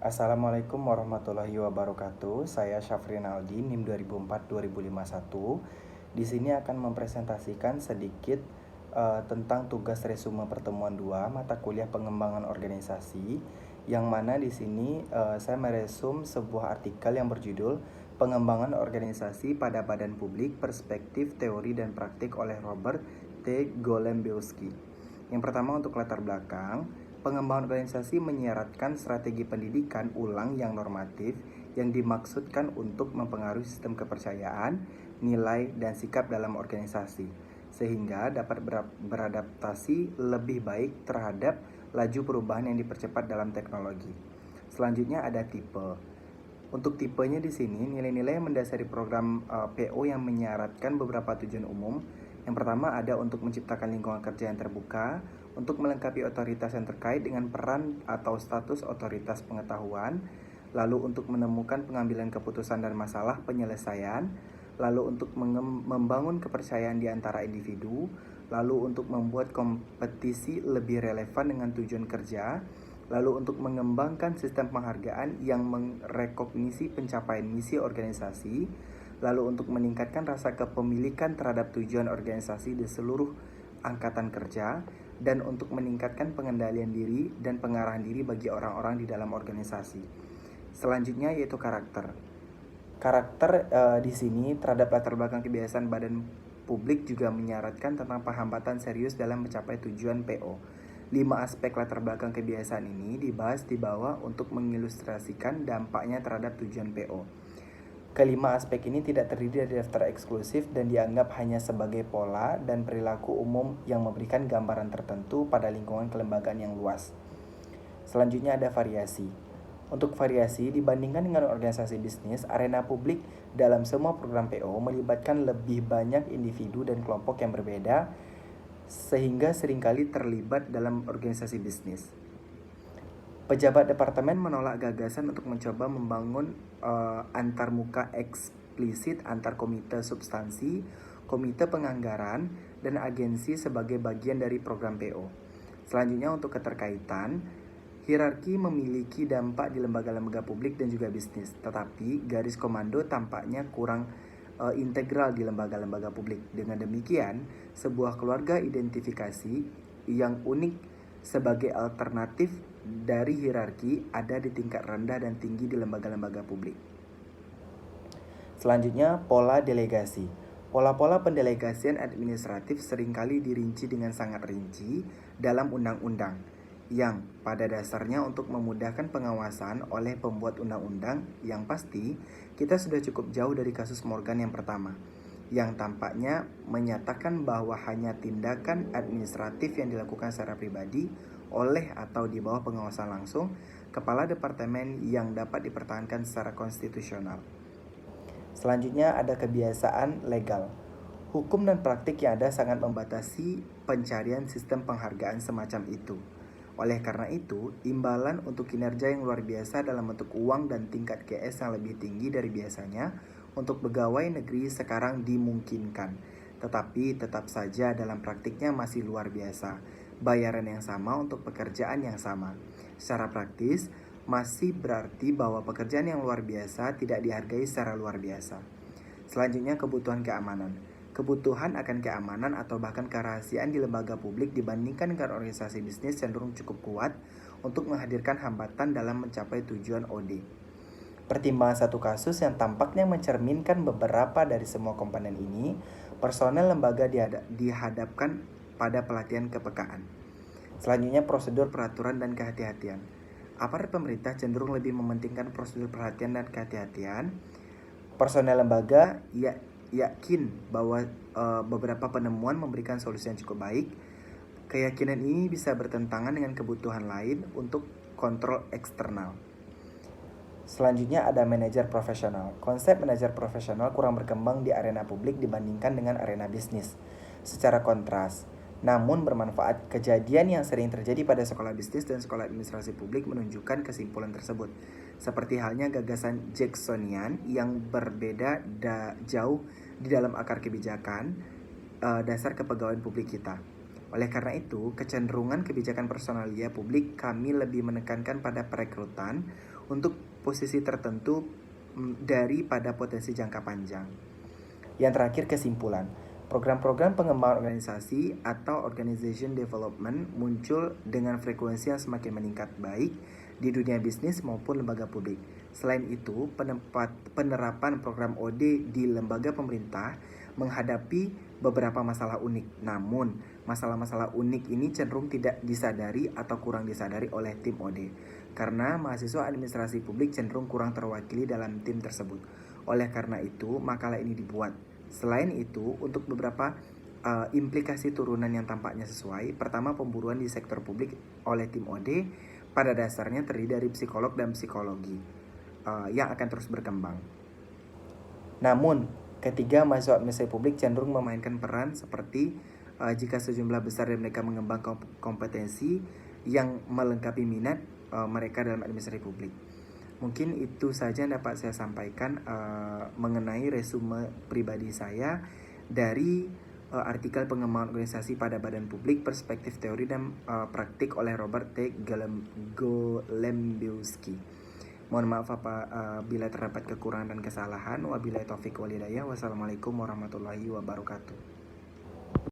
Assalamualaikum warahmatullahi wabarakatuh. Saya Syafrin Aldi, NIM 2004-2051. Di sini akan mempresentasikan sedikit tentang tugas resume pertemuan 2 mata kuliah pengembangan organisasi, yang mana di sini saya meresum sebuah artikel yang berjudul Pengembangan Organisasi pada Badan Publik, Perspektif, Teori, dan Praktik oleh Robert T. Golembowski. Yang pertama, untuk latar belakang, pengembangan organisasi menyiratkan strategi pendidikan ulang yang normatif yang dimaksudkan untuk mempengaruhi sistem kepercayaan, nilai, dan sikap dalam organisasi, sehingga dapat beradaptasi lebih baik terhadap laju perubahan yang dipercepat dalam teknologi. Selanjutnya ada tipe. Untuk tipenya di sini, nilai-nilai yang mendasari program PO yang menyaratkan beberapa tujuan umum. Yang pertama ada untuk menciptakan lingkungan kerja yang terbuka, untuk melengkapi otoritas yang terkait dengan peran atau status otoritas pengetahuan, lalu untuk menemukan pengambilan keputusan dan masalah penyelesaian, lalu untuk membangun kepercayaan di antara individu, lalu untuk membuat kompetisi lebih relevan dengan tujuan kerja, lalu untuk mengembangkan sistem penghargaan yang merekognisi pencapaian misi organisasi, lalu untuk meningkatkan rasa kepemilikan terhadap tujuan organisasi di seluruh angkatan kerja, dan untuk meningkatkan pengendalian diri dan pengarahan diri bagi orang-orang di dalam organisasi. Selanjutnya yaitu karakter. Karakter di sini terhadap latar belakang kebiasaan badan publik juga menyaratkan tentang penghambatan serius dalam mencapai tujuan PO. 5 aspek latar belakang kebiasaan ini dibahas di bawah untuk mengilustrasikan dampaknya terhadap tujuan PO. Kelima aspek ini tidak terdiri dari daftar eksklusif dan dianggap hanya sebagai pola dan perilaku umum yang memberikan gambaran tertentu pada lingkungan kelembagaan yang luas. Selanjutnya ada variasi. Untuk variasi, dibandingkan dengan organisasi bisnis, arena publik dalam semua program PO melibatkan lebih banyak individu dan kelompok yang berbeda, sehingga seringkali terlibat dalam organisasi bisnis. Pejabat departemen menolak gagasan untuk mencoba membangun antarmuka eksplisit antar komite substansi, komite penganggaran, dan agensi sebagai bagian dari program PO. Selanjutnya untuk keterkaitan, hierarki memiliki dampak di lembaga-lembaga publik dan juga bisnis, tetapi garis komando tampaknya kurang integral di lembaga-lembaga publik. Dengan demikian, sebuah keluarga identifikasi yang unik sebagai alternatif dari hierarki ada di tingkat rendah dan tinggi di lembaga-lembaga publik. Selanjutnya, pola delegasi. Pola-pola pendelegasian administratif seringkali dirinci dengan sangat rinci dalam undang-undang, yang pada dasarnya untuk memudahkan pengawasan oleh pembuat undang-undang. Yang pasti, kita sudah cukup jauh dari kasus Morgan yang pertama, yang tampaknya menyatakan bahwa hanya tindakan administratif yang dilakukan secara pribadi oleh atau di bawah pengawasan langsung kepala departemen yang dapat dipertahankan secara konstitusional. Selanjutnya ada kebiasaan legal. Hukum dan praktik yang ada sangat membatasi pencarian sistem penghargaan semacam itu. Oleh karena itu, imbalan untuk kinerja yang luar biasa dalam bentuk uang dan tingkat GS yang lebih tinggi dari biasanya untuk pegawai negeri sekarang dimungkinkan. Tetapi tetap saja dalam praktiknya masih luar biasa. Bayaran yang sama untuk pekerjaan yang sama. Secara praktis, masih berarti bahwa pekerjaan yang luar biasa tidak dihargai secara luar biasa. Selanjutnya kebutuhan keamanan. Kebutuhan akan keamanan atau bahkan kerahasiaan di lembaga publik dibandingkan dengan organisasi bisnis cenderung cukup kuat untuk menghadirkan hambatan dalam mencapai tujuan OD. Pertimbangan satu kasus yang tampaknya mencerminkan beberapa dari semua komponen ini, personel lembaga dihadapkan pada pelatihan kepekaan. Selanjutnya prosedur peraturan dan kehati-hatian. Aparat pemerintah cenderung lebih mementingkan prosedur perhatian dan kehati-hatian. Personel lembaga yakin bahwa beberapa penemuan memberikan solusi yang cukup baik. Keyakinan ini bisa bertentangan dengan kebutuhan lain untuk kontrol eksternal. Selanjutnya ada manajer profesional. Konsep manajer profesional kurang berkembang di arena publik dibandingkan dengan arena bisnis. Secara kontras, namun bermanfaat, kejadian yang sering terjadi pada sekolah bisnis dan sekolah administrasi publik menunjukkan kesimpulan tersebut. Seperti halnya gagasan Jacksonian yang berbeda jauh di dalam akar kebijakan dasar kepegawaian publik kita. Oleh karena itu, kecenderungan kebijakan personalia publik kami lebih menekankan pada perekrutan untuk posisi tertentu daripada potensi jangka panjang. Yang terakhir, kesimpulan. Program-program pengembangan organisasi atau organization development muncul dengan frekuensi yang semakin meningkat baik di dunia bisnis maupun lembaga publik. Selain itu, penerapan program OD di lembaga pemerintah menghadapi beberapa masalah unik. Namun, masalah-masalah unik ini cenderung tidak disadari atau kurang disadari oleh tim OD karena mahasiswa administrasi publik cenderung kurang terwakili dalam tim tersebut. Oleh karena itu, makalah ini dibuat. Selain itu, untuk beberapa implikasi turunan yang tampaknya sesuai. Pertama, pemburuan di sektor publik oleh tim OD pada dasarnya terdiri dari psikolog dan psikologi yang akan terus berkembang. Namun, ketiga, mahasiswa administrasi publik cenderung memainkan peran seperti jika sejumlah besar dari mereka mengembangkan kompetensi yang melengkapi minat mereka dalam administrasi publik. Mungkin itu saja yang dapat saya sampaikan mengenai resume pribadi saya dari artikel pengembangan organisasi pada badan publik, perspektif teori dan praktik oleh Robert T. Golembowski. Mohon maaf bila terdapat kekurangan dan kesalahan. Wabillahi taufiq walhidayah. Wassalamualaikum warahmatullahi wabarakatuh.